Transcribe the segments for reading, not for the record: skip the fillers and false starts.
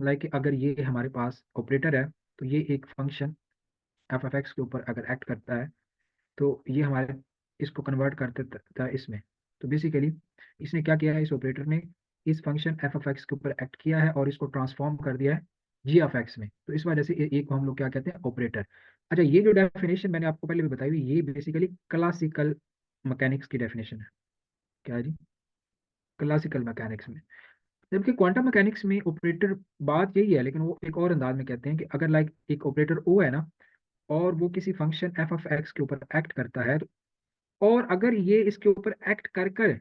Like अगर ये हमारे पास ऑपरेटर है तो ये एक फंक्शन एफ एफ एक्स के ऊपर अगर एक्ट करता है तो ये हमारे इसको कन्वर्ट कर देता था इसमें। तो बेसिकली इसने क्या किया है, इस ऑपरेटर ने इस फंक्शन एफ एफ एक्स के ऊपर एक्ट किया है और इसको ट्रांसफॉर्म कर दिया है जी एफ एक्स में। तो इस वजह से एक को हम लोग क्या कहते हैं, ऑपरेटर। अच्छा, ये जो डेफिनेशन मैंने आपको पहले भी बताई हुई, ये बेसिकली क्लासिकल मैकेनिक्स की डेफिनेशन है। क्या है जी? क्लासिकल मैकेनिक्स में। जबकि क्वांटम मैकेनिक्स में ऑपरेटर बात यही है, लेकिन वो एक और अंदाज में कहते हैं कि अगर लाइक एक ऑपरेटर ओ है ना, और वो किसी फंक्शन एफ ऑफ एक्स के ऊपर एक्ट करता है, और अगर ये इसके ऊपर एक्ट कर कर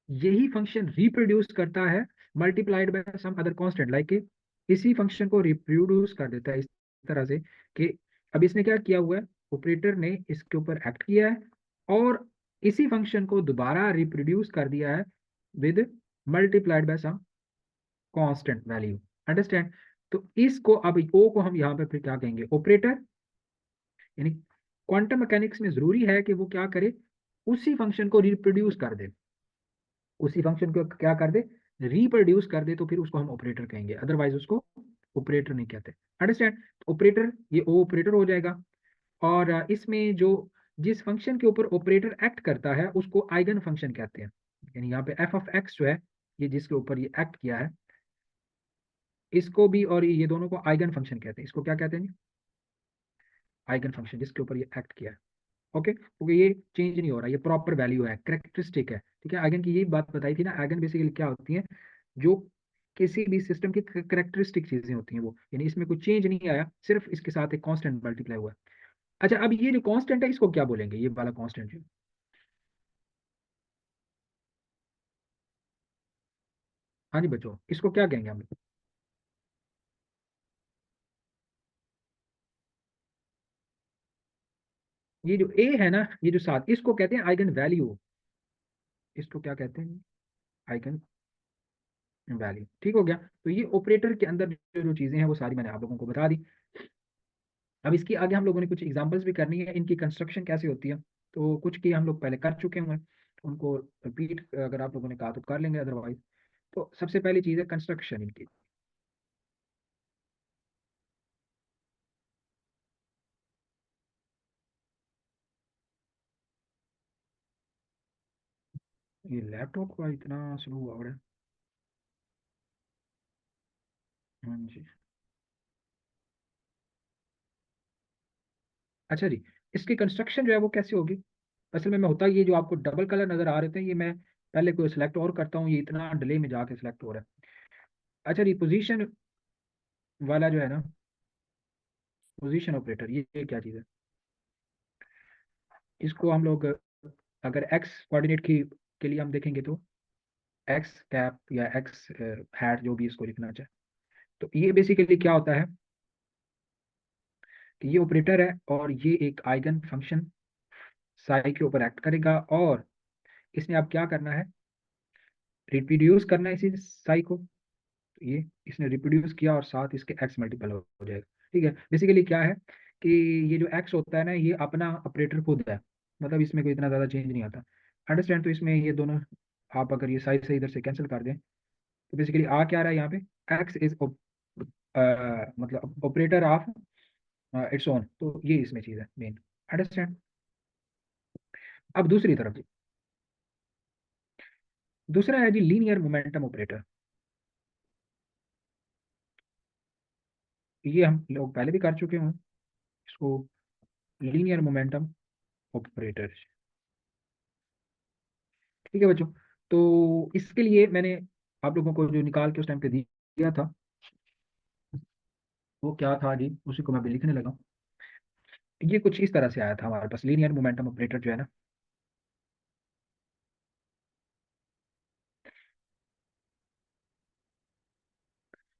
यही फंक्शन रिप्रोड्यूस करता है multiplied by some other constant, like इसी फंक्शन को रिप्रोड्यूस कर देता है इस तरह से कि अब इसने क्या किया हुआ है, ऑपरेटर ने इसके ऊपर एक्ट किया है और इसी फंक्शन को दोबारा रिप्रोड्यूस कर दिया है with multiplied by some constant value. Understand? तो इसको अब ओ को हम यहाँ पे फिर क्या कहेंगे, ऑपरेटर। यानी क्वांटम मैकेनिक्स में जरूरी है कि वो क्या करे, उसी फंक्शन को रिप्रोड्यूस कर दे, उसी फंक्शन को क्या कर दे, रिप्रोड्यूस कर दे, तो फिर उसको हम ऑपरेटर कहेंगे, अदरवाइज उसको ऑपरेटर नहीं कहते। अंडरस्टैंड? ऑपरेटर, ये ओ ऑपरेटर हो जाएगा। और इसमें जो जिस फंक्शन के ऊपर ऑपरेटर एक्ट करता है उसको आइगन फंक्शन कहते हैं। यानी यहाँ पे एफ ऑफ एक्स जो है, ये जिसके ऊपर ये एक्ट किया है, इसको भी और ये दोनों को आइगन फंक्शन कहते हैं। इसको क्या कहते हैं? आइगन फंक्शन, जिसके ऊपर ये एक्ट किया है। ओके, क्योंकि ये चेंज नहीं हो रहा, ये प्रॉपर वैल्यू है, करेक्टरिस्टिक है। ठीक है, आइगन की यही बात बताई थी ना, आइगन बेसिकली क्या होती है, जो किसी भी सिस्टम की करेक्टरिस्टिक चीजें होती हैं वो, यानी इसमें कोई चेंज नहीं आया, सिर्फ इसके साथ एक कांस्टेंट मल्टीप्लाई हुआ है। अच्छा, अब ये जो कांस्टेंट है इसको क्या बोलेंगे, ये वाला कांस्टेंट जो, हाँ जी बच्चों, इसको क्या कहेंगे हम? ये जो ए है ना, ये जो साथ, इसको कहते हैं आइगन वैल्यू। इसको क्या कहते हैं? Eigen value. ठीक हो गया। तो ये ऑपरेटर के अंदर जो जो चीजें हैं वो सारी मैंने आप लोगों को बता दी। अब इसकी आगे हम लोगों ने कुछ एग्जांपल्स भी करनी है, इनकी कंस्ट्रक्शन कैसे होती है। तो कुछ की हम लोग पहले कर चुके हुए हैं, उनको रिपीट अगर आप लोगों ने कहा तो कर लेंगे, अदरवाइज। तो सबसे पहली चीज है कंस्ट्रक्शन इनकी। ये लैपटॉप का इतना स्लो हुआ है। हाँ जी। अच्छा जी, इसकी कंस्ट्रक्शन जो है वो कैसे होगी? असल में होता ये, जो आपको डबल कलर नजर आ रहे थे, ये मैं पहले कोई सिलेक्ट और करता हूँ, ये इतना डिले में जाके सिलेक्ट हो रहा है। अच्छा जी, पोजीशन वाला जो है ना, पोजीशन ऑपरेटर, ये क्या चीज़ है? इसको हम लोग अगर एक्स कोऑर्डिनेट की के लिए हम देखेंगे तो एक्स कैप या एक्स हैट, जो भी इसको लिखना चाहे, तो ये बेसिकली क्या होता है कि ये ऑपरेटर है और ये एक आइगन फंक्शन साई के ऊपर एक्ट करेगा, और इसने अब क्या करना है, रिप्रोड्यूस करना है इसी साई को। तो ये इसने रिप्रोड्यूस किया और साथ इसके एक्स मल्टीपल हो जाएगा। ठीक है, बेसिकली क्या है कि ये जो एक्स होता है ना, ये अपना ऑपरेटर खुद है, मतलब इसमें कोई इतना ज़्यादा चेंज नहीं आता। अंडरस्टैंड? तो इसमें ये दोनों, आप अगर ये साइड से इधर से कैंसिल कर दें, तो बेसिकली आ क्या रहा है यहाँ पे, एक्स इज मतलब ऑपरेटर ऑफ इट्स ओन। तो ये इसमें चीज़ है मेन। अंडरस्टैंड? अब दूसरी तरफ जी, दूसरा है जी लीनियर मोमेंटम ऑपरेटर। ये हम लोग पहले भी कर चुके हैं इसको, लीनियर मोमेंटम ऑपरेटर। ठीक है बच्चों, तो इसके लिए मैंने आप लोगों को जो निकाल के उस टाइम पे दिया था, वो क्या था जी, उसी को मैं भी लिखने लगा। ये कुछ इस तरह से आया था हमारे पास, लीनियर मोमेंटम ऑपरेटर जो है ना।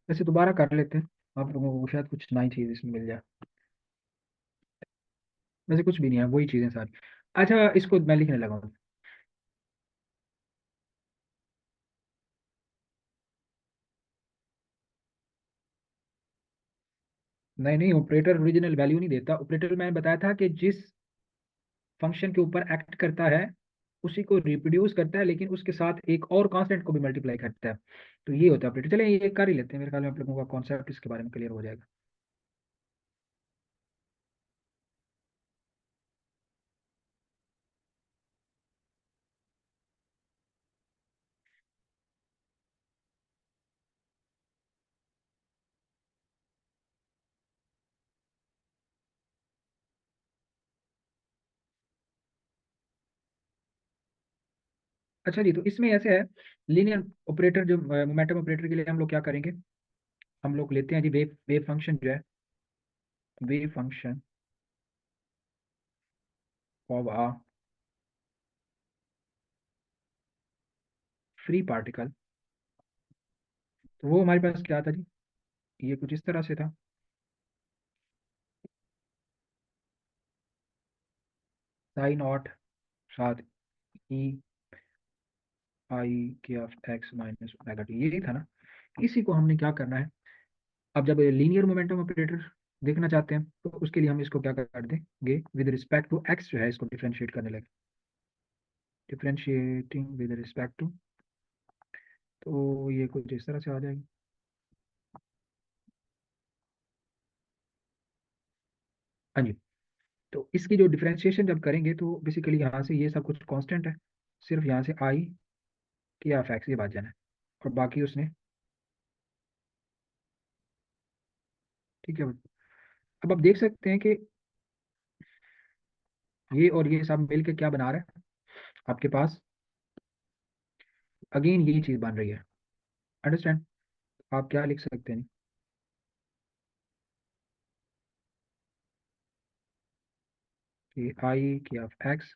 वैसे दोबारा कर लेते हैं, आप लोगों को शायद कुछ नई चीज इसमें मिल जाए। वैसे कुछ भी नहीं है, वही चीजें सारी। अच्छा, इसको मैं लिखने लगा हूँ। नहीं नहीं, ऑपरेटर ओरिजिनल वैल्यू नहीं देता। ऑपरेटर मैंने बताया था कि जिस फंक्शन के ऊपर एक्ट करता है उसी को रिप्रोड्यूस करता है, लेकिन उसके साथ एक और कांस्टेंट को भी मल्टीप्लाई करता है। तो ये होता है ऑपरेटर। चलिए ये कर ही लेते हैं, मेरे ख्याल में आप लोगों का कॉन्सेप्ट इसके बारे में क्लियर हो जाएगा। अच्छा जी, तो इसमें ऐसे है, लीनियर ऑपरेटर जो मोमेंटम ऑपरेटर के लिए हम लोग क्या करेंगे, हम लोग लेते हैं जी वेव वेव फंक्शन जो है, wave function of a free particle. तो वो हमारे पास क्या था जी, ये कुछ इस तरह से था। साई नॉट साथ ई आई के of x minus omega T, यही था ना। इसी को हमने क्या करना है, अब जब लीनियर मोमेंटम ऑपरेटर देखना चाहते हैं तो उसके लिए हम इसको क्या कर देंगे, विद रिस्पेक्ट टू एक्स जो है इसको डिफरेंशिएट करने लगे, डिफरेंशिएटिंग विद रिस्पेक्ट टू। तो ये कुछ इस तरह से आ जाएगी। हाँ जी। तो इसकी जो डिफरेंशिएशन जब करेंगे तो बेसिकली यहाँ से ये सब कुछ कांस्टेंट है, सिर्फ यहाँ से आई के एफ एक्स ये बात जाना है, और बाकी उसने, ठीक है। अब आप देख सकते हैं कि ये और ये सब मिलके क्या बना रहा है आपके पास, अगेन ये चीज बन रही है। अंडरस्टैंड? आप क्या लिख सकते हैं कि आई के एफ एक्स,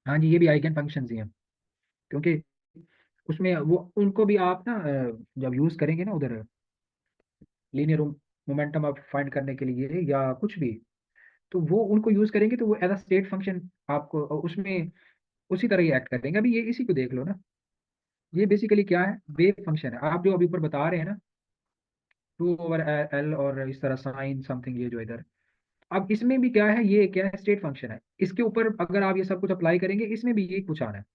हाँ जी, ये भी आइगन फंक्शंस ही हैं, क्योंकि उसमें वो उनको भी आप ना जब यूज करेंगे ना उधर लीनियर मोमेंटम आप फाइंड करने के लिए या कुछ भी, तो वो उनको यूज करेंगे तो वो एज अ स्टेट फंक्शन आपको उसमें उसी तरह ही एक्ट करेंगे। अभी ये इसी को देख लो ना, ये बेसिकली क्या है, वेव फंक्शन है। आप जो अभी ऊपर बता रहे हैं ना, 2/L और इस तरह साइन समथिंग, ये जो इधर, अब इसमें भी क्या है, ये क्या है, स्टेट फंक्शन है। इसके ऊपर अगर आप ये सब कुछ अप्लाई करेंगे इसमें भी यही कुछ आना है,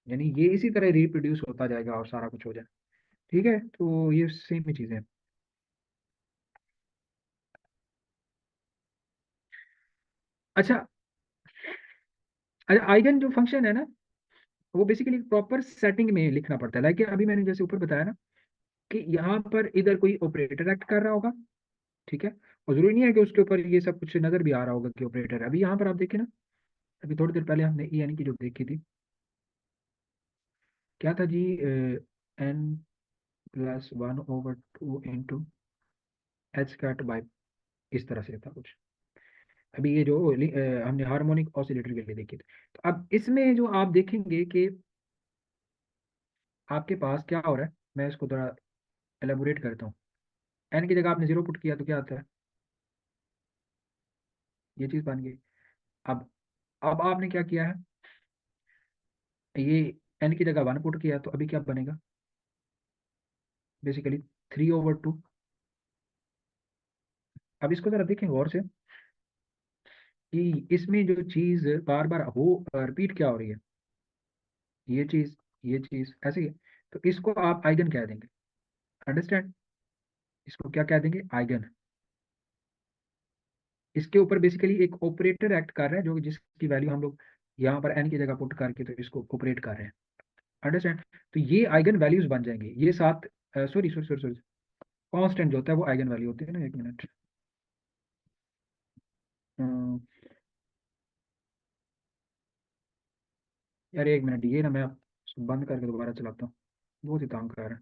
यानी ये इसी तरह रिप्रोड्यूस होता जाएगा और सारा कुछ हो जाए। ठीक है, तो ये सेम ही चीजें हैं। अच्छा, अच्छा आइगन जो फंक्शन है ना, वो बेसिकली प्रॉपर सेटिंग में लिखना पड़ता है। लाइक अभी मैंने जैसे ऊपर बताया ना कि यहाँ पर इधर कोई ऑपरेटर एक्ट कर रहा होगा, ठीक है, और जरूरी नहीं है कि उसके ऊपर ये सब कुछ नजर भी आ रहा होगा कि ऑपरेटर है। अभी यहाँ पर आप देखें ना, अभी थोड़ी देर पहले हमने ई यानी कि जो देखी थी, क्या था जी, n+1/2 एच कैट बाई, इस तरह से था कुछ। अभी ये जो हमने हार्मोनिक ऑसिलेटर के लिए देखी थी। तो अब इसमें जो आप देखेंगे कि आपके पास क्या हो रहा है, मैं इसको थोड़ा एलेबोरेट करता हूँ। एन की जगह आपने जीरो पुट किया तो क्या आता है, ये चीज बन गई। अब अब आपने क्या किया है, ये एन की जगह वन पुट किया तो अभी क्या बनेगा, बेसिकली 3/2। अब इसको जरा देखें गौर से कि इसमें जो चीज बार बार हो रिपीट क्या हो रही है, ये चीज, ये चीज ऐसे ही है। तो इसको आप आइगन कह देंगे। अंडरस्टैंड? इसको क्या कह देंगे, आइगन। इसके ऊपर बेसिकली एक ऑपरेटर एक्ट कर रहा है, जो जिसकी वैल्यू हम लोग यहाँ पर एन की जगह पुट करके तो इसको ऑपरेट कर रहे हैं। अंडरस्टैंड? तो ये आइगन वैल्यूज बन जाएंगे, ये सात, sorry sorry sorry sorry, constant जो होता है वो आइगन वैल्यू होती है ना, एक मिनट। यार एक मिनट, ये ना मैं इसको बंद करके दोबारा चलाता हूँ, बहुत ही तंग कर रहा है।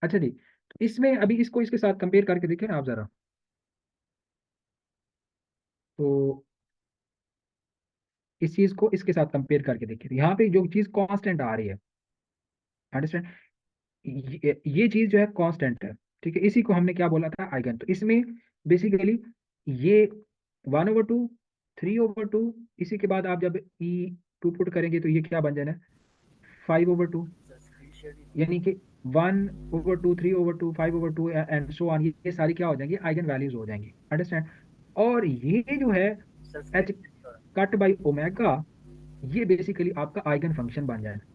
अच्छा जी, तो इसमें अभी इसको इसके साथ कंपेयर करके देखिए ना आप जरा। तो इस चीज को इसके साथ कंपेयर करके देखिए, तो यहाँ पे जो चीज कांस्टेंट आ रही है, अंडरस्टैंड, ये चीज जो है कांस्टेंट है। ठीक है, इसी को हमने क्या बोला था, आइगन। तो इसमें बेसिकली ये 1/2, 3/2, इसी के बाद आप जब टू पुट करेंगे तो ये क्या बन जाना है, 5/2, यानी कि 1/2, 3/2, 5/2 एंड सो ऑन, ये सारी क्या हो जाएंगी, आइगन वैल्यूज हो जाएंगी, अंडरस्टैंड। और ये जो है एच कट बाई ओमेगा, ये बेसिकली आपका आइगन फंक्शन बन जाएगा।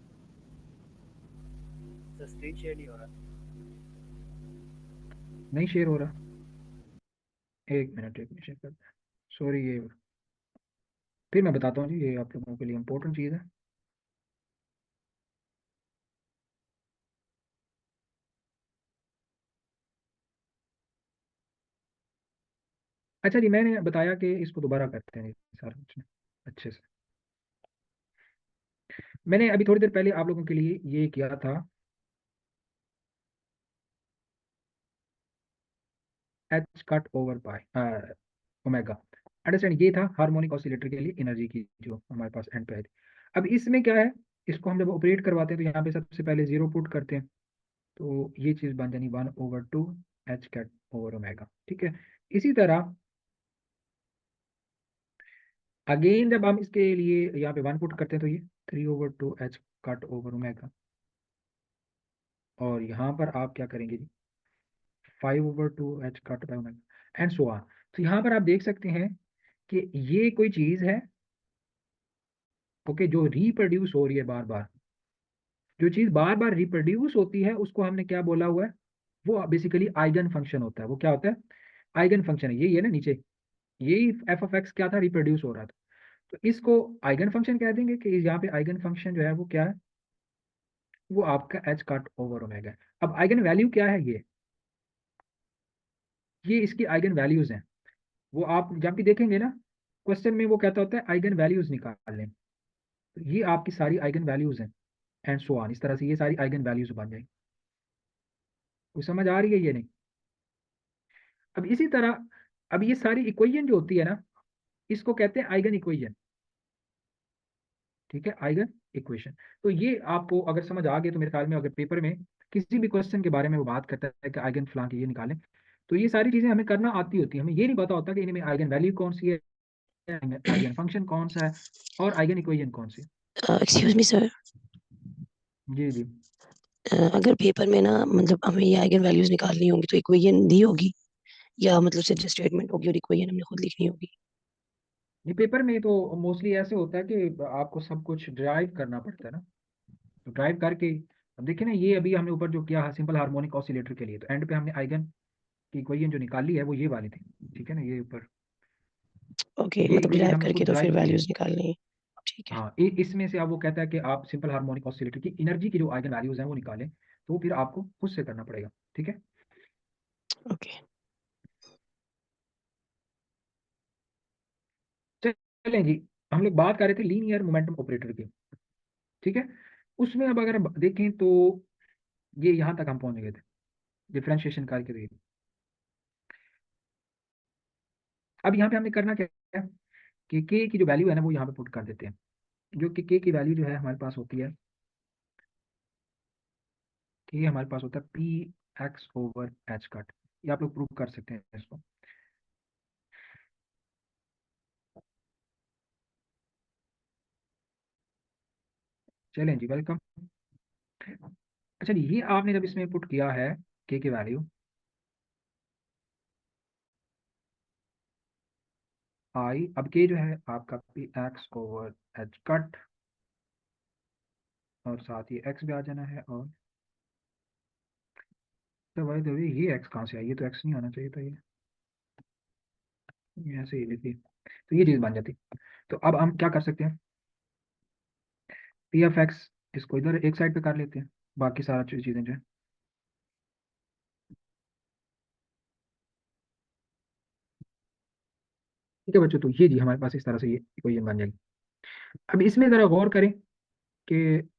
नहीं शेयर हो रहा, एक मिनट, एक मिनट चेक करते हैं। सॉरी, ये फिर मैं बताता हूँ जी, ये आप लोगों के लिए इंपॉर्टेंट चीज़ है। अच्छा जी, मैंने बताया कि इसको दोबारा करते हैं सारा कुछ ना, अच्छे से। मैंने अभी थोड़ी देर पहले आप लोगों के लिए ये किया था, H cut over by omega, understand. ये था हार्मोनिक ऑसिलेटर के लिए एनर्जी की जो हमारे पास एंड पे आई थी। अब इसमें क्या है, इसको हम जब ऑपरेट करवाते हैं तो यहाँ पे सबसे पहले जीरो पुट करते हैं, तो ये चीज़ बन जानी 1/2 एच कट ओवर ओमेगा, ठीक है। इसी तरह अगेन जब हम इसके लिए यहाँ पे वन पुट करते हैं तो ये 3/2 एच कट ओवर ओमेगा, और यहाँ पर आप क्या करेंगे जी, 5/2 H cut by omega and so on. तो यहाँ पर आप देख सकते हैं कि ये कोई चीज है, ओके, जो रिप्रोड्यूस हो रही है बार बार। जो चीज बार बार रिप्रोड्यूस होती है उसको हमने क्या बोला हुआ है, वो बेसिकली आइगन फंक्शन होता है। वो क्या होता है, आइगन फंक्शन है, यही है ना नीचे, यही एफ ऑफ एक्स क्या था, रिप्रोड्यूस हो रहा था। तो इसको आइगन फंक्शन कह देंगे कि यहाँ पे आइगन फंक्शन जो है वो क्या है, वो आपका एच कट ओवर ओमेगा है। अब आइगन वैल्यू क्या है, ये इसकी आइगन वैल्यूज हैं। वो आप जब भी देखेंगे ना क्वेश्चन में, वो कहता होता है आइगन वैल्यूज निकाल लें, तो ये आपकी सारी आइगन वैल्यूज हैं एंड सो ऑन, इस तरह से ये सारी आइगन वैल्यूज बन जाएंगी। कुछ समझ आ रही है ये नहीं। अब इसी तरह, अब ये सारी इक्वेशन जो होती है ना, इसको कहते हैं आइगन इक्वेशन, ठीक है, आइगन इक्वेशन। तो ये आपको अगर समझ आ गए तो मेरे ख्याल में अगर पेपर में किसी भी क्वेश्चन के बारे में वो बात करता है कि आइगन फलां के ये निकालें, तो ये सारी चीजें हमें करना आती होती है। हमें ये नहीं पता होता कि इनमें आइगन वैल्यू कौन सी है, आइगन फंक्शन कौन सा है, और आइगन इक्वेशन कौन सी है। एक्सक्यूज मी सर, जी जी। अगर पेपर में ना मतलब हमें ये आइगन वैल्यूज निकालनी होंगी तो इक्वेशन दी होगी, या मतलब सिर्फ स्टेटमेंट होगी और इक्वेशन हमने खुद लिखनी होगी? ये पेपर में तो मोस्टली ऐसे होता है कि आपको सब कुछ ड्राइव करना पड़ता है ना, तो ड्राइव करके, अब देखिए ना, ये अभी हमने ऊपर जो किया सिंपल हार्मोनिक ऑसिलेटर के लिए, तो एंड पे हमने आइगन की इक्वेशन जो निकाली है वो ये वाली थी, ठीक है ना, ये ऊपर, ओके, ये मतलब इक्वेशन डिराइव हमने करके खुद तो फिर ड्राइव की है। वैल्यूज निकालनी है। ठीक है। हाँ, इसमें से अब वो कहता है कि आप सिंपल हार्मोनिक ऑसिलेटर की एनर्जी की जो आइगन वैल्यूज हैं वो निकालें, तो फिर आपको खुद से करना पड़ेगा, ठीक है। ओके। चलें जी, हम लोग बात कर रहे थे लीनियर मोमेंटम ऑपरेटर की, ठीक है। उसमें अब अगर हम देखें तो ये यहाँ तक हम पहुंच गए थे डिफरेंशिएशन करके देखिए। अब यहाँ पे हमने करना क्या है कि के की जो वैल्यू है ना वो यहाँ पे पुट कर देते हैं, जो कि के की वैल्यू जो है हमारे पास होती है, कि हमारे पास होता है P x over H cut. ये आप लोग प्रूव कर सकते हैं इसको। चलें जी, वेलकम। अच्छा जी, ये आपने जब इसमें पुट किया है के की वैल्यू, आई, अब के जो है आपका P x over H cut, और साथ ही एक्स भी आ जाना है, और तो भाई तो ये एक्स कहाँ से आई, ये तो एक्स नहीं आना चाहिए था, ये ऐसे ही लिखी, तो ये चीज़ बन जाती। तो अब हम क्या कर सकते हैं, पी एफ एक्स, इसको इधर एक साइड पे कर लेते हैं, बाकी सारा चीज़ें जो है, ठीक है बच्चों। तो ये जी हमारे पास इस तरह से ये इक्वेशन बन जाएगी। अब इसमें ज़रा गौर करें कि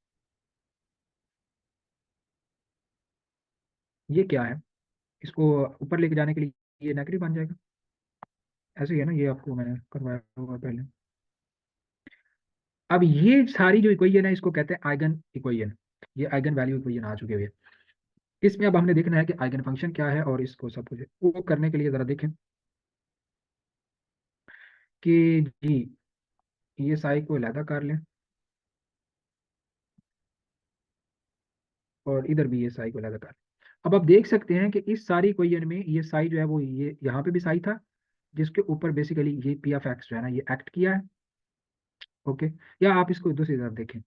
ये क्या है, इसको ऊपर लेके जाने के लिए ये नेगेटिव बन जाएगा। ऐसे ही है ना, ये आपको मैंने करवाया होगा पहले। अब ये सारी जो इक्वेशन है इसको कहते हैं आइगन इक्वेशन। ये आइगन वैल्यू इक्वेशन आ चुके हुए हैं। इसमें अब हमने देखना है कि आइगन फंक्शन क्या है, और इसको सब कुछ वो करने के लिए जरा देखें कि जी ये साई को अलहदा कर लें, और इधर भी ये साई को अलहदा कर लें। अब आप देख सकते हैं कि इस सारी इक्वेशन में ये साई जो है वो ये यहाँ पे भी साई था, जिसके ऊपर बेसिकली ये पी ऑफ एक्स जो है ना ये एक्ट किया है। ओके, या आप इसको दूसरी तरफ देखें,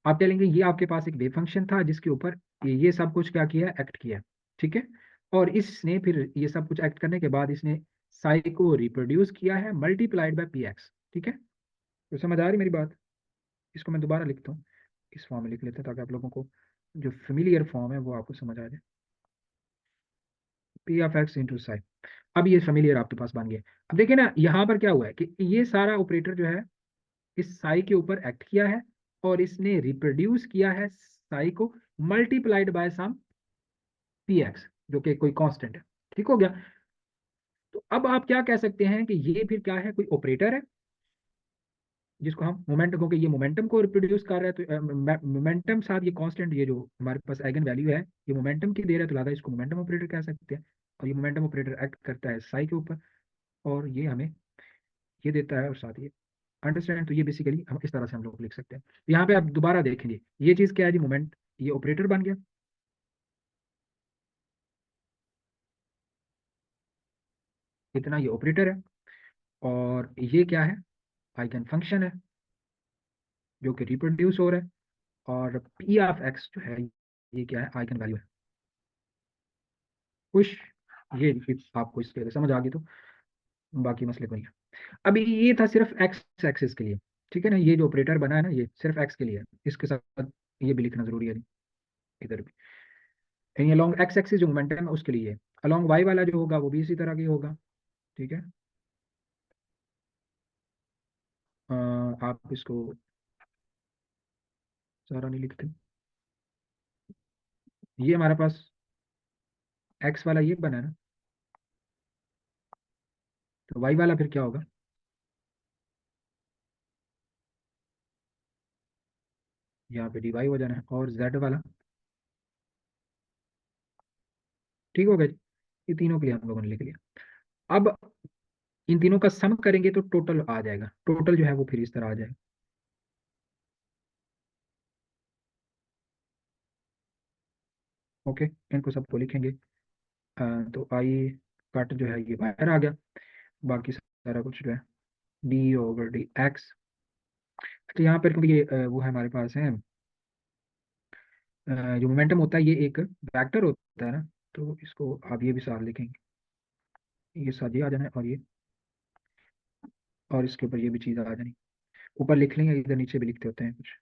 आप कह लेंगे ये आपके पास एक वेव फंक्शन था जिसके ऊपर ये सब कुछ क्या किया, एक्ट किया। ठीक है, और इसने फिर ये सब कुछ एक्ट करने के बाद इसने साई को रिप्रोड्यूस किया है मल्टीप्लाइड बाय पी एक्स। ठीक है, तो समझ आ रही मेरी बात। इसको मैं दोबारा लिखता हूँ, इस फॉर्म में लिख लेते हैं ताकि आप लोगों को जो फेमिलियर फॉर्म है वो आपको समझ आ जाए। P of x into Sai, अब ये फेमिलियर आपके पास बन गया। अब देखिए ना यहाँ पर क्या हुआ है कि ये सारा ऑपरेटर जो है इस साई के ऊपर एक्ट किया है, और इसने रिप्रोड्यूस किया है साई को multiplied by some P X, जो कि कोई कांस्टेंट है। ठीक हो गया। तो अब आप क्या कह सकते हैं कि ये फिर क्या है, कोई ऑपरेटर है जिसको हम मोमेंटम, क्योंकि ये मोमेंटम को रिप्रोड्यूस कर रहा है, तो मोमेंटम साथ ये कांस्टेंट, ये जो हमारे पास आइगन वैल्यू है ये मोमेंटम की दे रहा है, तो लिहाजा इसको मोमेंटम ऑपरेटर कह सकते हैं। और ये मोमेंटम ऑपरेटर एक्ट करता है साई के ऊपर, और ये हमें ये देता है, और साथ ये अंडरस्टैंड। तो ये बेसिकली हम इस तरह से हम लोग लिख सकते हैं। तो यहाँ पे आप दोबारा देखेंगे ये चीज क्या है जी, मोमेंट, ये ऑपरेटर बन गया। इतना ये ऑपरेटर है, और ये क्या है, आइगन फंक्शन है जो कि रिप्रोड्यूस हो रहा है, और पी ऑफ एक्स जो है ये क्या है, आइगन वैल्यू है। खुश, ये आपको इसके समझ आ गई तो बाकी मसले को नहीं है। अभी ये था सिर्फ एक्स एक्सिस के लिए। ठीक है ना, ये जो ऑपरेटर बना है ना ये सिर्फ एक्स के लिए है, इसके साथ ये भी लिखना जरूरी है इधर भी। अलोंग एक्स एक्सिस जो मोमेंटम है उसके लिए, अलोंग वाई वाला जो होगा वो भी इसी तरह की होगा। ठीक है, आप इसको सारा नहीं लिखते, ये हमारे पास एक्स वाला ये बना है ना, तो वाई वाला फिर क्या होगा, यहाँ पे डी वाई हो जाना है, और जेड वाला। ठीक हो गया जी? ये तीनों के लिए हम लोगों ने लिख लिया। अब इन तीनों का सम करेंगे तो टोटल आ जाएगा, टोटल जो है वो फिर इस तरह आ जाएगा। ओके, इनको सबको लिखेंगे। तो आई कट जो है ये बाहर आ गया, बाकी सारा कुछ जो है डी ओवर डी एक्स। तो यहाँ पर क्योंकि ये वो है हमारे पास है, जो मोमेंटम होता है ये एक वेक्टर होता है ना, तो इसको आप ये भी साथ लिखेंगे, ये साथ ये आ जाना है, और ये, और इसके ऊपर ये भी चीज़ आ जानी, ऊपर लिख लेंगे, इधर नीचे भी लिखते होते हैं कुछ।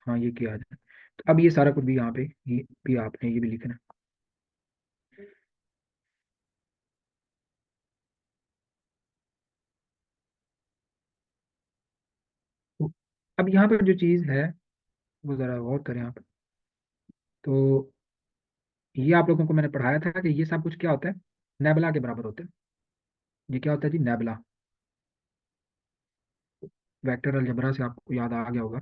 हाँ ये किया आ जाए। तो अब ये सारा कुछ भी यहाँ पे ये भी आपने ये भी लिखना। तो अब यहाँ पर जो चीज़ है वो ज़रा गौर करें आप। तो ये आप लोगों को मैंने पढ़ाया था कि ये सब कुछ क्या होता है, नेबला के बराबर होता है। ये क्या होता है जी, नेबला। वेक्टर अलजेब्रा से आपको याद आ गया होगा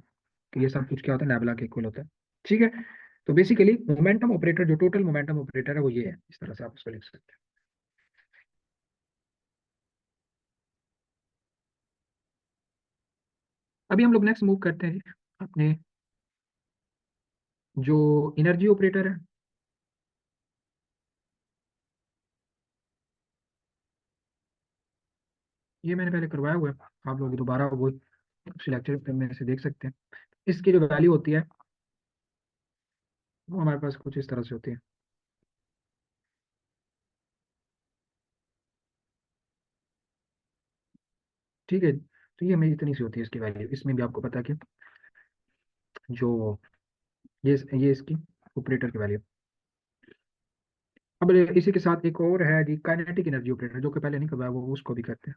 कि ये सब कुछ क्या होता है, नेबला के इक्वल होता है। ठीक है, तो बेसिकली मोमेंटम ऑपरेटर, जो टोटल मोमेंटम ऑपरेटर है वो ये है, इस तरह से आप उसको लिख सकते हैं। अभी हम लोग नेक्स्ट मूव करते हैं जी अपने जो एनर्जी ऑपरेटर है। ये मैंने पहले करवाया हुआ है, आप लोग दोबारा वो उस लेक्चर में से देख सकते हैं। इसकी जो वैल्यू होती है वो हमारे पास कुछ इस तरह से होती है। ठीक है, तो ये मेरी इतनी सी होती है इसकी वैल्यू। इसमें भी आपको पता है कि जो ये इसकी ऑपरेटर की वैल्यू। अब इसी के साथ एक और है जी काइनेटिक एनर्जी ऑपरेटर, जो कि पहले नहीं करवाया, वो उसको भी करते हैं।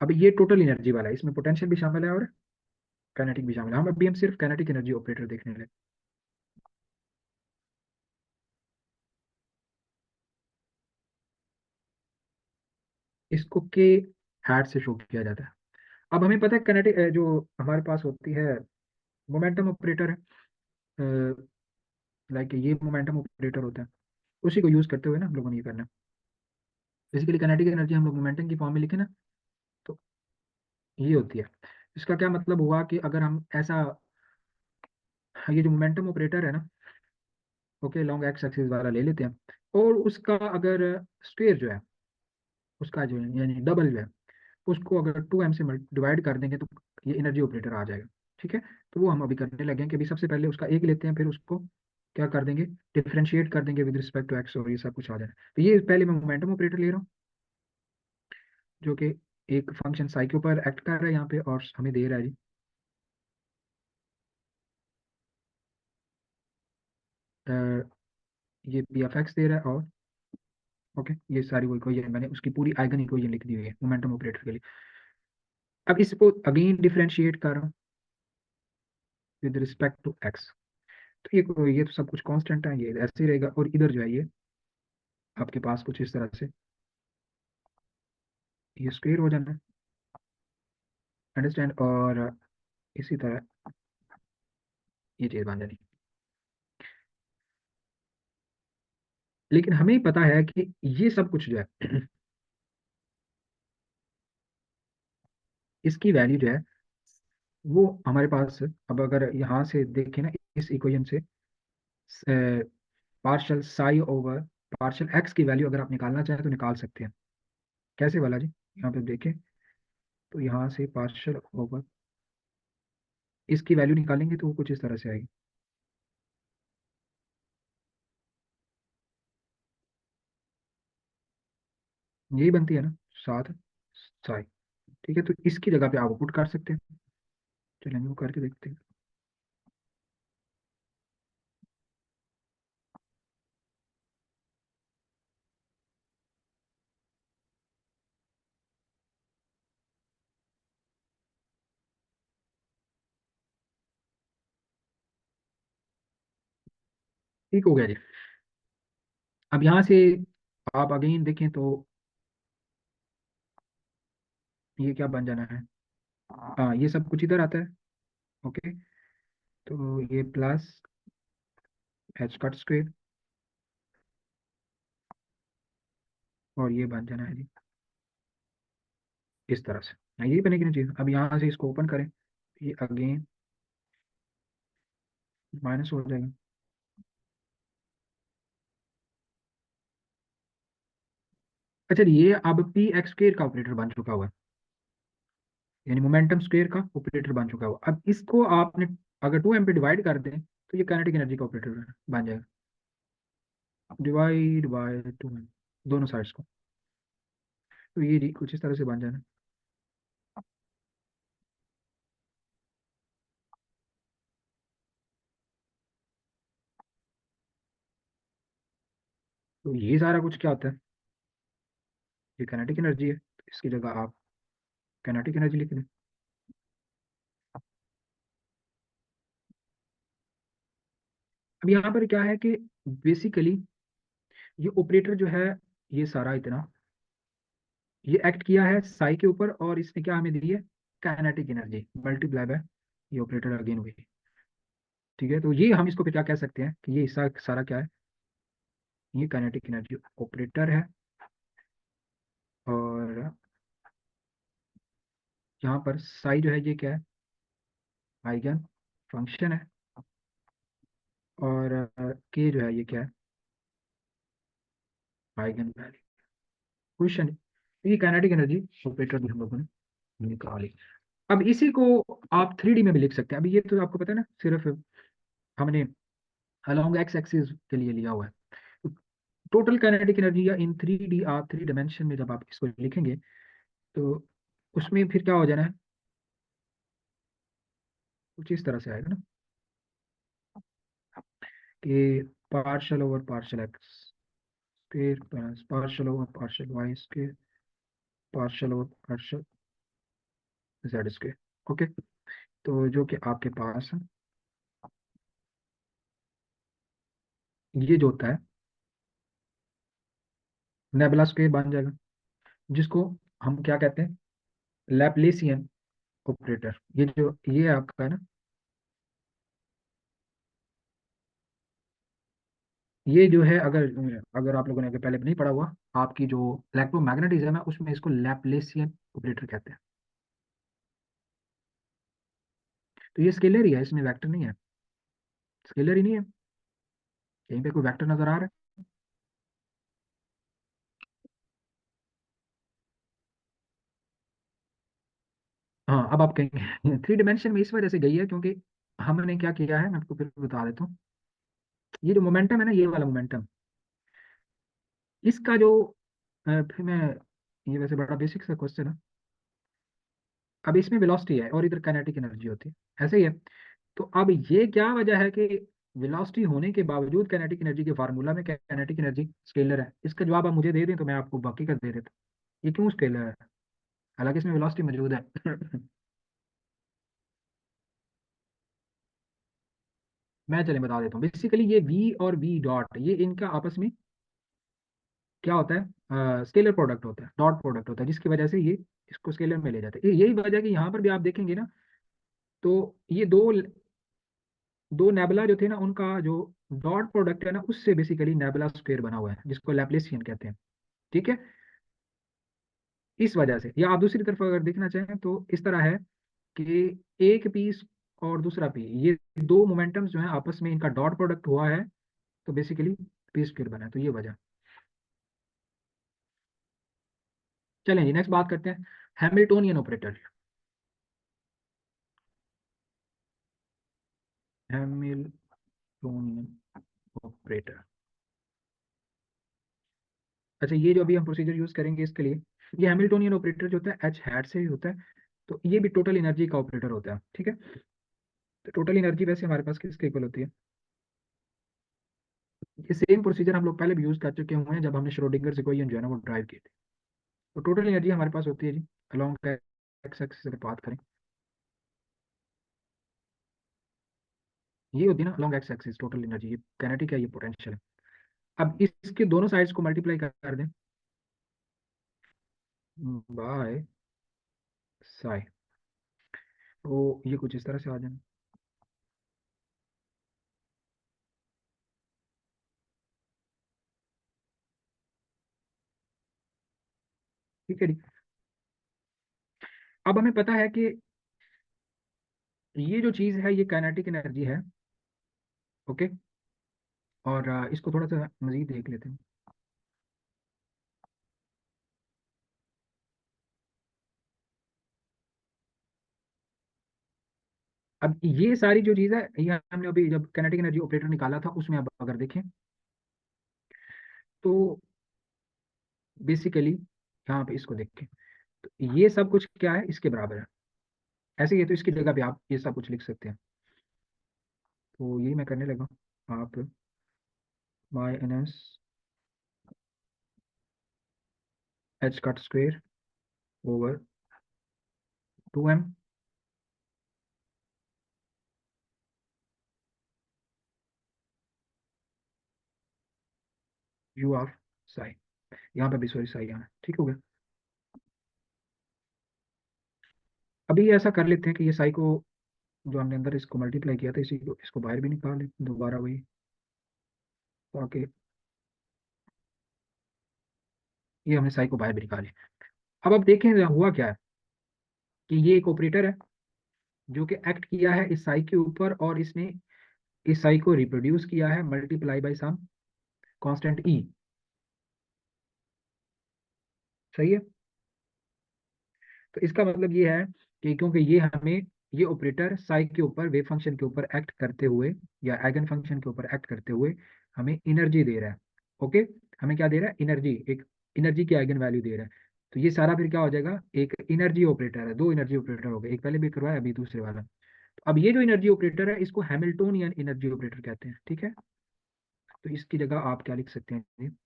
अब ये टोटल एनर्जी वाला है, इसमें पोटेंशियल भी शामिल है और काइनेटिक भी शामिल है। हम अभी हम सिर्फ काइनेटिक एनर्जी ऑपरेटर देखने लगे। इसको के हैट से शो किया जाता है। अब हमें पता है कैनेटिक जो हमारे पास होती है मोमेंटम ऑपरेटर है, लाइक ये मोमेंटम ऑपरेटर होता है, उसी को यूज करते हुए ना हम लोगों ने ये करना है। बेसिकली काइनेटिक एनर्जी हम लोग मोमेंटम की फॉर्म में लिखे ना, तो ये होती है। इसका क्या मतलब हुआ कि अगर हम ऐसा, ये जो मोमेंटम ऑपरेटर है ना, ओके, लॉन्ग एक्स एक्सिस वाला ले लेते हैं, और उसका अगर स्क्वायर जो है, उसका जो है यानी डबल जो है, उसको अगर 2m से डिवाइड कर देंगे तो ये एनर्जी ऑपरेटर आ जाएगा। ठीक है, तो वो हम अभी करने लगे हैं कि अभी सबसे पहले उसका एक लेते हैं, फिर उसको क्या कर देंगे, डिफरेंशिएट कर देंगे विद रिस्पेक्ट टू एक्स, और ये सब कुछ आ जाए। तो ये पहले मैं मोमेंटम ऑपरेटर ले रहा हूँ, जो कि एक फंक्शन साई के ऊपर एक्ट कर रहा है यहाँ पे, और हमें दे रहा है जी अ, ये पी एफ एक्स दे रहा है, और ओके ये सारी वो इक्वेशन मैंने उसकी पूरी आइगन इक्वेशन लिख दी हुई है मोमेंटम ऑपरेटर के लिए। अब इसको अगेन डिफरेंशिएट कर रहा हूँ विद रिस्पेक्ट टू एक्स। तो ये तो सब कुछ कांस्टेंट है, ये ऐसे ही रहेगा, और इधर जो है ये आपके पास कुछ इस तरह से ये स्क्वायर हो जाना है, अंडरस्टैंड, और इसी तरह ये चीज बन जानी। लेकिन हमें पता है कि ये सब कुछ जो है इसकी वैल्यू जो है वो हमारे पास, अब अगर यहाँ से देखें ना इस इक्वेशन से, partial Sai over partial x की वैल्यू अगर आप निकालना चाहें तो निकाल सकते हैं। कैसे वाला जी, यहाँ पे देखें, तो यहाँ से पार्शियल ओवर इसकी वैल्यू निकालेंगे तो वो कुछ इस तरह से आएगी, यही बनती है ना, साथ साई। ठीक है, तो इसकी जगह पे आप पुट कर सकते हैं। चलेंगे वो करके देखते हैं। ठीक हो गया जी। अब यहाँ से आप अगेन देखें तो ये क्या बन जाना है, हाँ ये सब कुछ इधर आता है, ओके, तो ये प्लस एच कट स्क्वेयर, और ये बन जाना है जी इस तरह से। हाँ, यही बनेगी ना चीज। अब यहाँ से इसको ओपन करें, ये अगेन माइनस हो जाएगा। अच्छा, ये अब पी एक्स स्क्वेयर का ऑपरेटर बन चुका हुआ है, यानी मोमेंटम स्क्वेयर का ऑपरेटर बन चुका हुआ। अब इसको आपने अगर 2m पे डिवाइड कर दें तो ये काइनेटिक एनर्जी का ऑपरेटर बन जाएगा, डिवाइड बाय 2m दोनों साइड्स को। तो ये जी कुछ इस तरह से बन जाना। तो ये सारा कुछ क्या होता है, ये काइनेटिक एनर्जी है, तो इसकी जगह आप काइनेटिक एनर्जी लिख दें। अब यहाँ पर क्या है कि बेसिकली ये ऑपरेटर जो है, ये सारा इतना ये एक्ट किया है साई के ऊपर, और इसने क्या हमें दी है, काइनेटिक एनर्जी मल्टीप्लाई बाय ये ऑपरेटर अगेन हुई। ठीक है, तो ये हम इसको फिर क्या कह सकते हैं कि ये हिस्सा सारा क्या है, ये काइनेटिक एनर्जी ऑपरेटर है। और यहाँ पर साई जो है ये क्या है, आइगन फंक्शन है, और के जो है ये क्या है, आइगन वैल्यू। क्वेश्चन, ये काइनेटिक एनर्जी ऑपरेटर भी हम लोगों ने निकाली। अब इसी को आप 3D में भी लिख सकते हैं। अभी ये तो आपको पता है ना, सिर्फ हमने अलोंग एक्स एक्सिस के लिए लिया हुआ है। टोटल काइनेटिक एनर्जी या इन 3D, आप 3 डायमेंशन में जब आप इसको लिखेंगे तो उसमें फिर क्या हो जाना है, कुछ इस तरह से आएगा ना, कि partial over partial X square plus partial over partial Y square partial over partial Z square. Okay, तो जो कि आपके पास ये जो होता है नेबुला स्क्वेयर बन जाएगा, जिसको हम क्या कहते हैं, लैप्लेसियन ऑपरेटर। ये जो ये आपका है ना, ये जो है, अगर अगर आप लोगों ने अगर पहले नहीं पढ़ा हुआ, आपकी जो इलेक्ट्रोमैग्नेटिज्म है उसमें इसको लैप्लेसियन ऑपरेटर कहते हैं। तो ये स्केलर ही है, इसमें वेक्टर नहीं है, स्केलर ही नहीं है, कहीं पे कोई वेक्टर नजर आ रहा है? हाँ, अब आप कहेंगे थ्री डिमेंशन में इस वजह से गई है क्योंकि हमने क्या किया है, मैं आपको फिर बता देता हूँ। ये जो मोमेंटम है ना, ये वाला मोमेंटम, इसका जो फिर मैं, ये वैसे बड़ा बेसिक सा क्वेश्चन है। अब इसमें वेलोसिटी है और इधर काइनेटिक एनर्जी होती है, ऐसे ही है। तो अब ये क्या वजह है कि वेलोसिटी होने के बावजूद काइनेटिक एनर्जी के फार्मूला में काइनेटिक एनर्जी स्केलर है? इसका जवाब आप मुझे दे दें तो मैं आपको बाकी का दे देता हूँ। ये क्यों स्केलर है, हालांकि इसमें वेलोसिटी मौजूद है। मैं चले बता देता हूँ। बेसिकली ये वी और वी डॉट, ये इनका आपस में क्या होता है, स्केलर प्रोडक्ट होता है, डॉट प्रोडक्ट होता है, जिसकी वजह से ये इसको स्केलर में ले जाते हैं। यही वजह है कि यहाँ पर भी आप देखेंगे ना, तो ये दो नेबुला जो थे ना, उनका जो डॉट प्रोडक्ट है ना, उससे बेसिकली नेबुला स्क्वायर बना हुआ है, जिसको लैप्लेसियन कहते हैं। ठीक है, इस वजह से। या आप दूसरी तरफ अगर देखना चाहें तो इस तरह है कि एक पीस और दूसरा पी, ये दो मोमेंटम्स जो है आपस में इनका डॉट प्रोडक्ट हुआ है, तो बेसिकली पी स्क्वायर बना है, तो ये वजह। चलें जी, नेक्स्ट बात करते हैं हैमिल्टोनियन ऑपरेटर। Hamiltonian operator. अच्छा, ये जो अभी हम प्रोसीजर यूज करेंगे इसके लिए, ये हैमिल्टोनियन ऑपरेटर जो होता है एच हैट से ही होता है। तो ये भी टोटल एनर्जी का ऑपरेटर होता है, ठीक है। तो टोटल एनर्जी वैसे हमारे पास किसके इक्वल होती है? ये सेम प्रोसीजर हम लोग पहले भी यूज कर चुके हुए हैं जब हमने श्रोडिंगर इक्वेशन जो है ना वो ड्राइव की थी। तो टोटल एनर्जी हमारे पास होती है जी, अलोंग एक्स एक्सिस अगर बात करें, ये होती है ना along x axis total energy, ये काइनेटिक है, ये पोटेंशियल है। अब इसके दोनों साइड्स को मल्टीप्लाई कर दें बाय साई, तो ये कुछ इस तरह से आ जाए। ठीक है जी। अब हमें पता है कि ये जो चीज है ये काइनेटिक एनर्जी है, ओके। और इसको थोड़ा सा मजीद देख लेते हैं। अब ये सारी जो चीज है, ये हमने अभी जब काइनेटिक एनर्जी ऑपरेटर निकाला था उसमें, अब अगर देखें तो बेसिकली यहाँ पे इसको देखें, तो ये सब कुछ क्या है, इसके बराबर है। ऐसे ही है, तो इसकी जगह पे आप ये सब कुछ लिख सकते हैं। तो यही मैं करने लगा। आप minus h cut square over 2m U of psi, यहाँ पे भी सॉरी साई यहाँ है, ठीक हो गया। अभी ऐसा कर लेते हैं कि ये साई को, जो हमने अंदर इसको मल्टीप्लाई किया था, इसी को इसको बाहर भी निकाल लें दोबारा वही, ताकि ये हमने साई को बाहर भी निकाले। अब आप देखें हुआ क्या है, कि ये एक ऑपरेटर है जो कि एक्ट किया है इस साई के ऊपर, और इसने इस साई को रिप्रोड्यूस किया है मल्टीप्लाई बाई सम कांस्टेंट ई। सही है। तो इसका मतलब ये है कि क्योंकि ये हमें, ये ऑपरेटर साई के ऊपर, वेव फंक्शन के ऊपर एक्ट करते हुए या आइगन फंक्शन के ऊपर एक्ट करते हुए हमें एनर्जी दे रहा है, ओके। हमें क्या दे रहा है, एनर्जी, एक एनर्जी की आइगन वैल्यू दे रहा है। तो ये सारा फिर क्या हो जाएगा, एक एनर्जी ऑपरेटर है, दो एनर्जी ऑपरेटर हो गए, एक पहले भी करवाया अभी दूसरे वाला। तो अब ये जो एनर्जी ऑपरेटर है इसको हैमिल्टोनियन एनर्जी ऑपरेटर कहते हैं, ठीक है। तो इसकी जगह आप क्या लिख सकते हैं,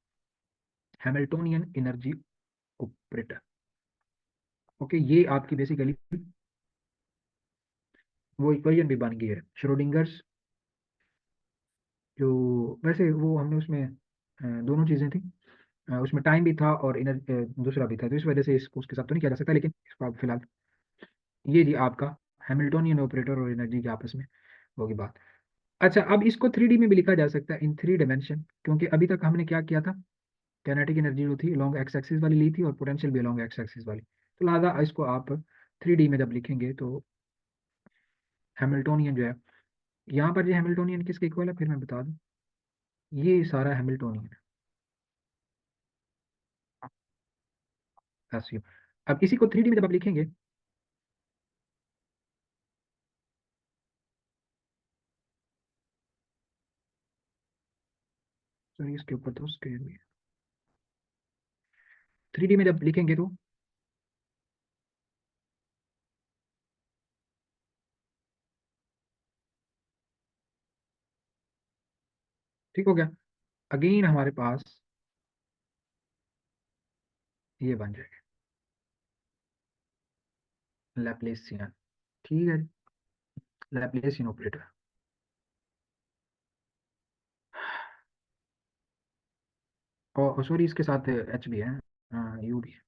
हैमिल्टोनियन एनर्जी ऑपरेटर, ओके। ये आपकी बेसिकली वो इक्वेशन भी बन गई है, श्रोडिंगर्स, जो वैसे वो हमने उसमें दोनों चीजें थी, उसमें टाइम भी था और दूसरा भी था, तो इस वजह से इसको उसके साथ तो नहीं किया जा सकता, लेकिन इसको आप फिलहाल, ये जी आपका हैमिल्टोनियन ऑपरेटर और एनर्जी के आपस में होगी बात। अच्छा, अब इसको 3D में भी लिखा जा सकता है, इन 3 डायमेंशन, क्योंकि अभी तक हमने क्या किया था, कैनेटिक एनर्जी जो थी लॉन्ग एक्स एक्सिस वाली ली थी और पोटेंशियल भी लॉन्ग एक्स एक्सिस वाली, तो लिहाजा इसको आप 3D में जब लिखेंगे तो हैमिल्टोनियन जो है, यहाँ पर ये हैमिल्टोनियन किसके इक्वल है फिर मैं बता दूं, ये सारा हैमिल्टोनियन है SU। अब इसी को 3D में जब आप लिखेंगे, सॉरी इसके ऊपर तो उसके 3D में जब लिखेंगे तो ठीक हो गया, अगेन हमारे पास ये बन जाएगा लैप्लेसियन, ठीक है, लैप्लेसियन ऑपरेटर। और सॉरी इसके साथ एच भी है, हाँ यू भी है।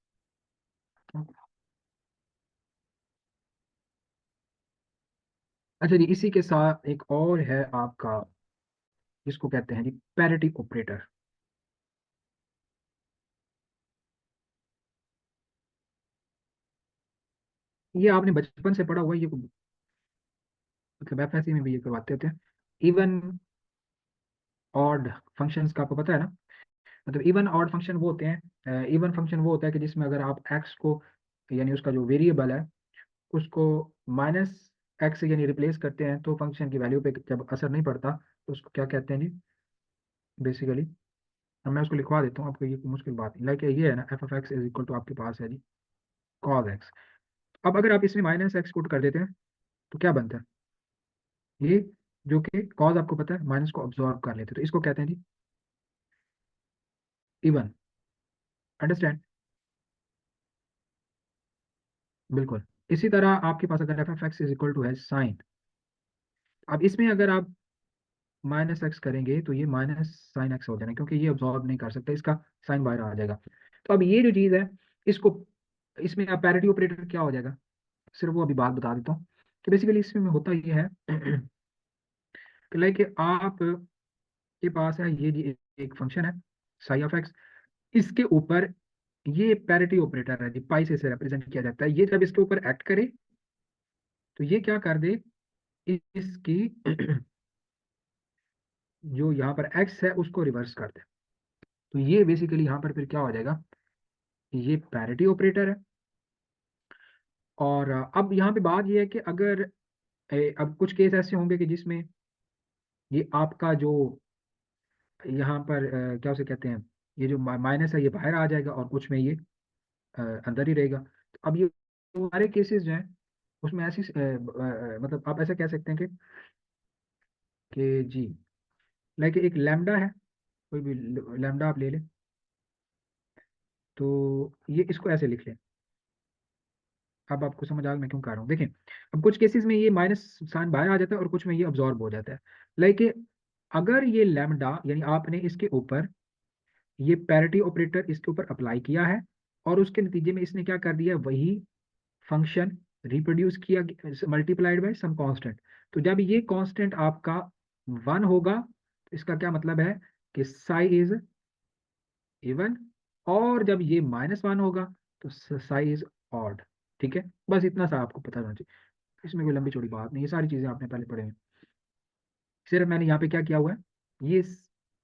अच्छा जी, इसी के साथ एक और है आपका, जिसको कहते हैं जी पैरिटी ऑपरेटर। ये आपने बचपन से पढ़ा हुआ है, ये मतलब FSC में भी ये करवाते थे। इवन ऑड फंक्शंस का आपको पता है ना, मतलब इवन ऑड फंक्शन वो होते हैं, इवन फंक्शन वो होता है कि जिसमें अगर आप एक्स को, यानी उसका जो वेरिएबल है उसको -x यानी रिप्लेस करते हैं, तो फंक्शन की वैल्यू पे जब असर नहीं पड़ता, तो उसको क्या कहते हैं जी बेसिकली। अब मैं उसको लिखवा देता हूँ आपको, ये कोई मुश्किल बात नहीं, लाइक ये है ना, f(x) इज इक्वल टू आपके पास है जी cos x। अब अगर आप इसमें -x पुट कर देते हैं तो क्या बनता है, ये जो कि cos आपको पता है माइनस को ऑब्जॉर्व कर लेते हैं, तो इसको कहते हैं जी इवन, अंडरस्टैंड, बिल्कुल। इसी तरह आपके पास अगर f(x) इज इक्वल टू है साइन, अब इसमें अगर आप -x करेंगे तो ये -sin x हो जाना, क्योंकि ये ऑब्जॉर्व नहीं कर सकता, इसका साइन बाहर आ जाएगा। तो अब ये जो चीज़ है, इसको, इसमें अब पैरिटी ऑपरेटर क्या हो जाएगा, सिर्फ वो अभी बात बता देता हूँ कि बेसिकली इसमें होता ये है कि लाइक आप के पास है ये जी एक फंक्शन है psi(x), इसके ऊपर ये पैरिटी ऑपरेटर है जी, पाई से इसे रिप्रेजेंट किया जाता है, ये जब इसके ऊपर एक्ट करे तो ये क्या कर दे, इसकी जो यहाँ पर x है उसको रिवर्स कर दे, तो ये बेसिकली यहाँ पर फिर क्या हो जाएगा, ये पैरिटी ऑपरेटर है। और अब यहाँ पे बात ये है कि अगर अब कुछ केस ऐसे होंगे कि जिसमें ये आपका जो यहाँ पर क्या उसे कहते हैं, ये जो माइनस है ये बाहर आ जाएगा और कुछ में ये अंदर ही रहेगा। तो अब ये सारे केसेस जो हैं उसमें ऐसी मतलब आप ऐसा कह सकते हैं कि जी लाइक एक लैम्डा है, कोई भी लैम्डा आप ले लें, तो ये इसको ऐसे लिख लें। अब आपको समझ आ गया मैं क्यों कह रहा हूँ, देखें, अब कुछ केसेस में ये माइनस साइन बाहर आ जाता है और कुछ में ये अब्जॉर्ब हो जाता है। लाइक अगर ये लैम्डा यानी आपने इसके ऊपर ये पैरिटी ऑपरेटर इसके ऊपर अप्लाई किया है और उसके नतीजे में इसने क्या कर दिया, वही फंक्शन रिप्रोड्यूस किया मल्टीप्लाइड बाय सम कांस्टेंट। तो जब ये कांस्टेंट आपका 1 होगा तो इसका क्या मतलब है कि साई इज इवन, और जब ये -1 होगा तो साई इज ऑड। ठीक है, बस इतना सा आपको पता होना चाहिए, इसमें कोई लंबी चौड़ी बात नहीं, ये सारी चीजें आपने पहले पढ़े हैं। सिर्फ मैंने यहाँ पे क्या किया हुआ है, ये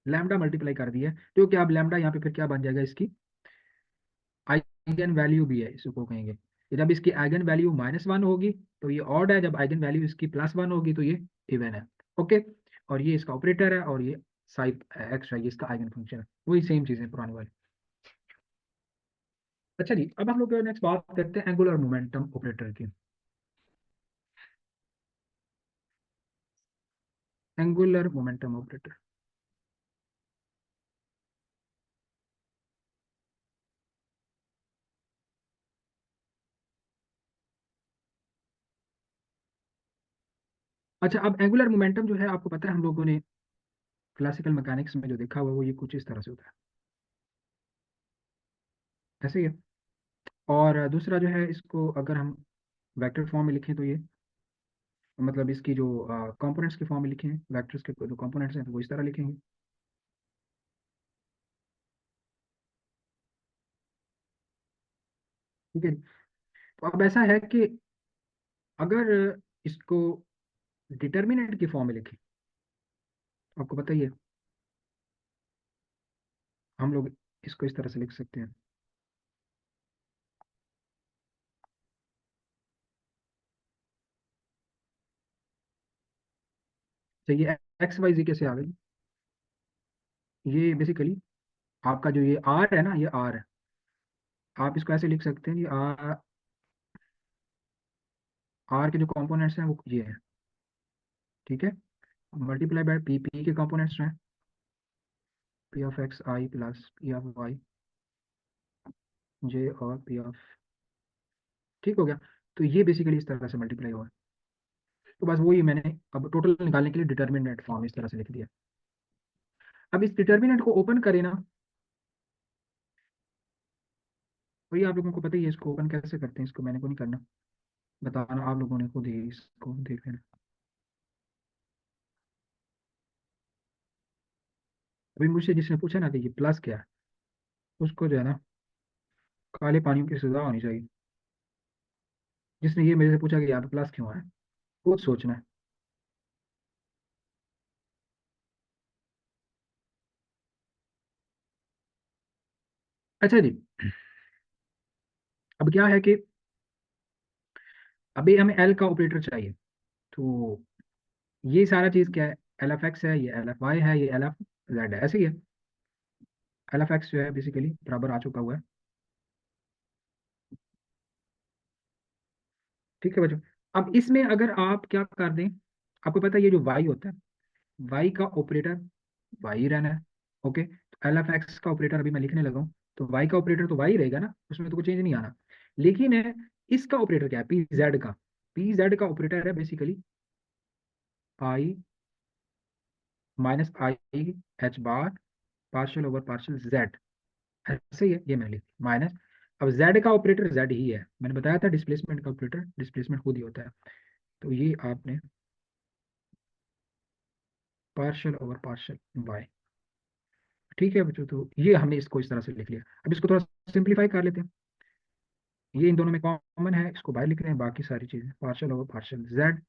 लैम्डा मल्टीप्लाई कर दिया है, जो कि आप लैम्डा यहाँ पे फिर क्या बन जाएगा, इसकी आइगन वैल्यू भी है, इसको कहेंगे कि जब इसकी आइगन वैल्यू -1 होगी तो ये ऑड है, जब आइगन वैल्यू इसकी +1 होगी तो ये इवन है। ओके, और ये इसका ऑपरेटर है और ये साइड एक्स है, ये इसका आइगन फंक्शन है, वही सेम चीज़ है पुरानी वाली। अच्छा जी, अब हम लोग नेक्स्ट बात करते हैं एंगुलर मोमेंटम ऑपरेटर की। एंगुलर मोमेंटम ऑपरेटर, अच्छा, अब एंगुलर मोमेंटम जो है आपको पता है हम लोगों ने क्लासिकल मैकेनिक्स में जो देखा हुआ है वो ये कुछ इस तरह से होता है। ऐसे ही है। और दूसरा जो है, इसको अगर हम वेक्टर फॉर्म में लिखें तो ये मतलब इसकी जो कंपोनेंट्स के फॉर्म में लिखें, वेक्टर्स के जो कंपोनेंट्स हैं तो वो इस तरह लिखेंगे। ठीक है। तो अब ऐसा है कि अगर इसको डिटर्मिनेंट की फॉर्म में लिखें, आपको पता ही है, हम लोग इसको इस तरह से लिख सकते हैं। तो ये एक्स वाई जी कैसे आ गई? ये बेसिकली आपका जो ये आर है ना, ये आर है। आप इसको ऐसे लिख सकते हैं कि आर, आर के जो कंपोनेंट्स हैं वो ये है। ठीक है। मल्टीप्लाई बाय पी, पी के कंपोनेंट्स हैं P of X I plus P of Y J और पी ऑफ, ठीक हो गया। तो ये बेसिकली इस तरह से मल्टीप्लाई हुआ है। तो बस वही मैंने अब टोटल निकालने के लिए डिटर्मिनेंट फॉर्म इस तरह से लिख दिया। अब इस डिटर्मिनेंट को ओपन करें ना, वही आप लोगों को पता ही है, इसको ओपन कैसे करते हैं, इसको मैंने को नहीं करना, बताना आप लोगों ने खुद ही इसको देख लेना। अभी मुझसे जिसने पूछा ना कि ये प्लस क्या है, उसको जो है ना काले पानियों की सजा होनी चाहिए। जिसने ये मेरे से पूछा कि यहाँ पे प्लस क्यों है, खुद सोचना है। अच्छा जी। अब क्या है कि अभी हमें एल का ऑपरेटर चाहिए। तो ये सारा चीज क्या है, एल एफ एक्स है, ये एल एफ वाई है, ये एल एफ जेड है, ऐसे ही है। एल एफ एक्स जो है बेसिकली बराबर आ चुका हुआ है। ठीक है बच्चों। अब इसमें अगर आप क्या कर दें, आपको पता है ये जो वाई होता है, वाई का ऑपरेटर वाई रहना है। ओके, तो एल एफ एक्स का ऑपरेटर अभी मैं लिखने लगा हूँ, तो वाई का ऑपरेटर तो वाई रहेगा ना, उसमें तो कोई चेंज नहीं आना। लेकिन है, इसका ऑपरेटर क्या है, पी जेड का, पी जेड का ऑपरेटर है basically I minus I H bar partial over partial Z, ऐसे ही है, ये मैंने लिख माइनस। अब जेड का ऑपरेटर जेड ही है, मैंने बताया था डिस्प्लेसमेंट का ऑपरेटर डिस्प्लेसमेंट खुद ही होता है। तो ये आपने पार्शियल ओवर पार्शियल वाई। ठीक है बच्चों, तो ये हमने इसको इस तरह से लिख लिया। अब इसको थोड़ा सिंप्लीफाई कर लेते हैं। ये इन दोनों में कॉमन है, इसको बाहर लिख रहे हैं, बाकी सारी चीजें partial over partial Z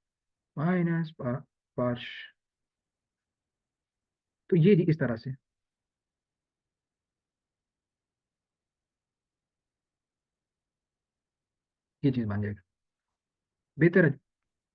minus parched, तो ये जी इस तरह से ये चीज बन जाएगी। बेहतर है।